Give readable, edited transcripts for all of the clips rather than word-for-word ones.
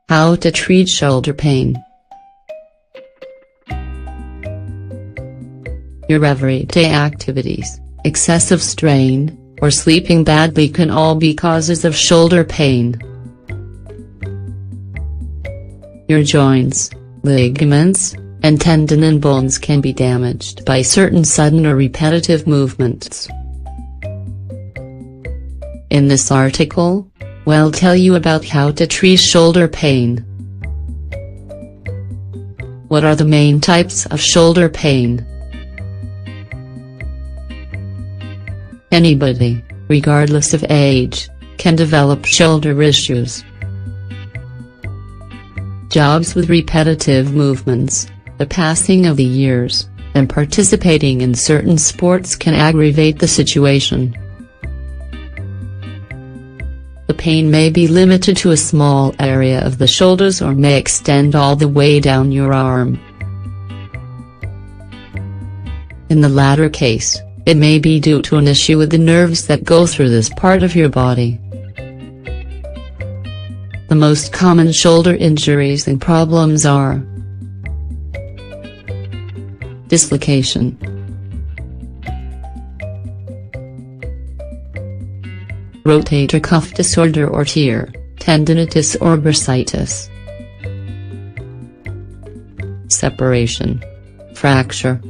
How to treat shoulder pain. Your everyday activities, excessive strain, or sleeping badly can all be causes of shoulder pain. Your joints, ligaments, and tendon and bones can be damaged by certain sudden or repetitive movements. In this article, we'll tell you about how to treat shoulder pain. What are the main types of shoulder pain? Anybody, regardless of age, can develop shoulder issues. Jobs with repetitive movements, the passing of the years, and participating in certain sports can aggravate the situation. The pain may be limited to a small area of the shoulders or may extend all the way down your arm. In the latter case, it may be due to an issue with the nerves that go through this part of your body. The most common shoulder injuries and problems are dislocation, rotator cuff disorder or tear, tendinitis or bursitis, separation, fracture,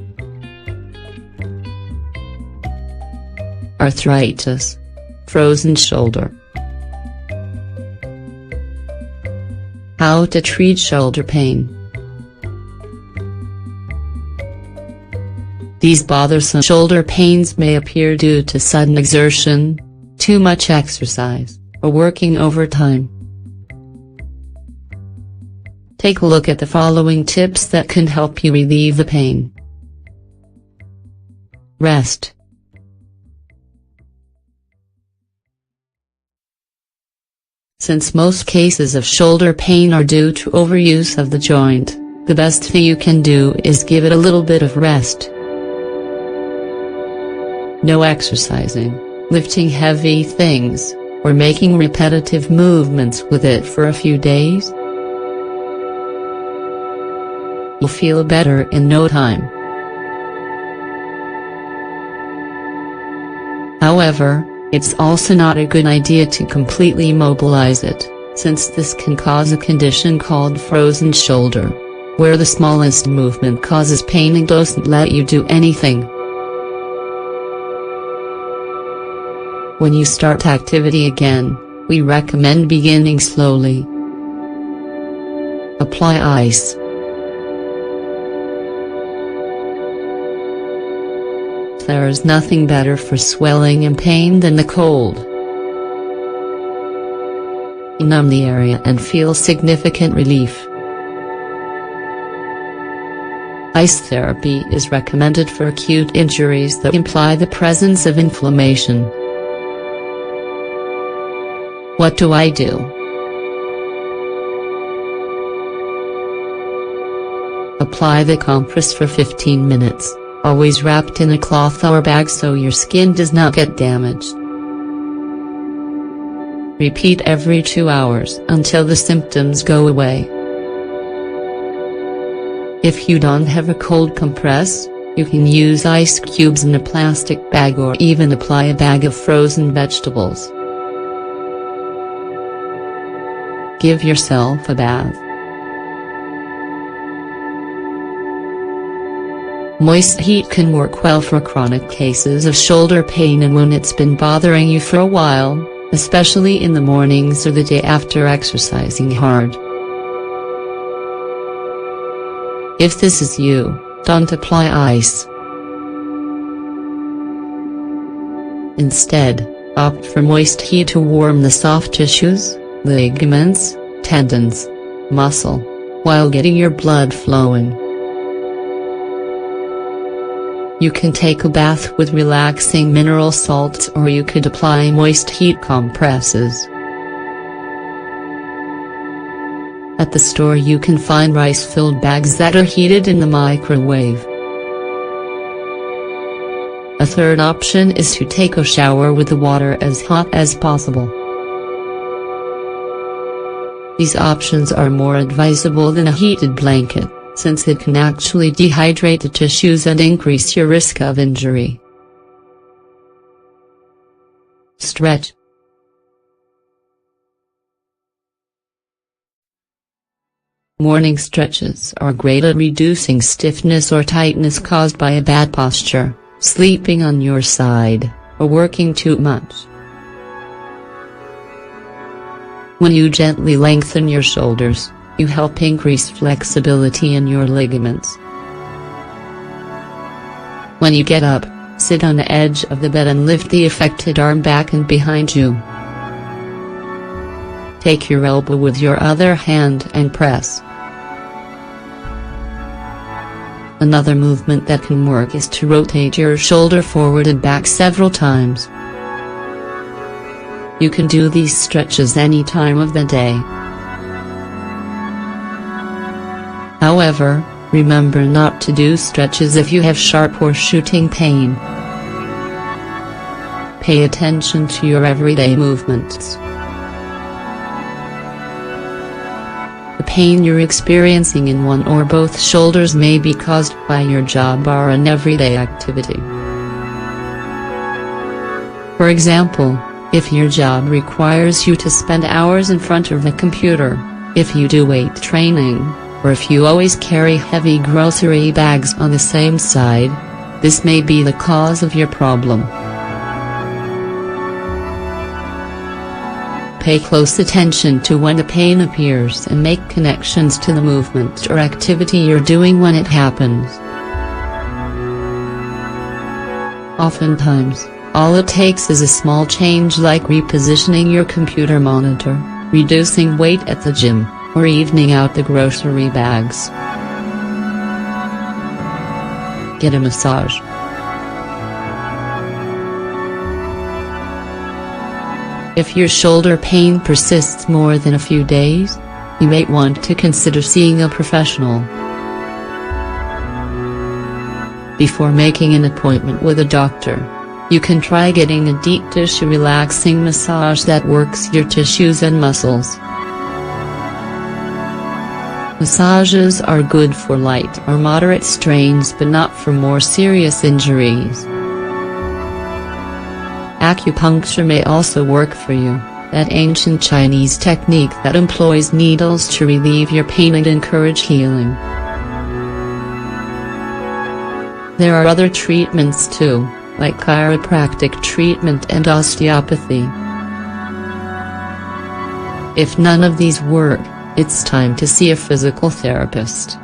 arthritis, frozen shoulder. How to treat shoulder pain. These bothersome shoulder pains may appear due to sudden exertion, too much exercise, or working overtime. Take a look at the following tips that can help you relieve the pain. Rest. Since most cases of shoulder pain are due to overuse of the joint, the best thing you can do is give it a little bit of rest. No exercising, lifting heavy things, or making repetitive movements with it for a few days. You'll feel better in no time. However, it's also not a good idea to completely immobilize it, since this can cause a condition called frozen shoulder, where the smallest movement causes pain and doesn't let you do anything. When you start activity again, we recommend beginning slowly. Apply ice. There is nothing better for swelling and pain than the cold. Numb the area and feel significant relief. Ice therapy is recommended for acute injuries that imply the presence of inflammation. What do I do? Apply the compress for 15 minutes. Always wrapped in a cloth or bag so your skin does not get damaged. Repeat every 2 hours until the symptoms go away. If you don't have a cold compress, you can use ice cubes in a plastic bag or even apply a bag of frozen vegetables. Give yourself a bath. Moist heat can work well for chronic cases of shoulder pain and when it's been bothering you for a while, especially in the mornings or the day after exercising hard. If this is you, don't apply ice. Instead, opt for moist heat to warm the soft tissues, ligaments, tendons, muscle, while getting your blood flowing. You can take a bath with relaxing mineral salts or you could apply moist heat compresses. At the store you can find rice-filled bags that are heated in the microwave. A third option is to take a shower with the water as hot as possible. These options are more advisable than a heated blanket, since it can actually dehydrate the tissues and increase your risk of injury. Stretch. Morning stretches are great at reducing stiffness or tightness caused by a bad posture, sleeping on your side, or working too much. When you gently lengthen your shoulders, you help increase flexibility in your ligaments. When you get up, sit on the edge of the bed and lift the affected arm back and behind you. Take your elbow with your other hand and press. Another movement that can work is to rotate your shoulder forward and back several times. You can do these stretches any time of the day. However, remember not to do stretches if you have sharp or shooting pain. Pay attention to your everyday movements. The pain you're experiencing in one or both shoulders may be caused by your job or an everyday activity. For example, if your job requires you to spend hours in front of a computer, if you do weight training, or if you always carry heavy grocery bags on the same side, this may be the cause of your problem. Pay close attention to when the pain appears and make connections to the movement or activity you're doing when it happens. Oftentimes, all it takes is a small change like repositioning your computer monitor, reducing weight at the gym, or evening out the grocery bags. Get a massage. If your shoulder pain persists more than a few days, you may want to consider seeing a professional. Before making an appointment with a doctor, you can try getting a deep tissue relaxing massage that works your tissues and muscles. Massages are good for light or moderate strains but not for more serious injuries. Acupuncture may also work for you, that ancient Chinese technique that employs needles to relieve your pain and encourage healing. There are other treatments too, like chiropractic treatment and osteopathy. If none of these work, it's time to see a physical therapist.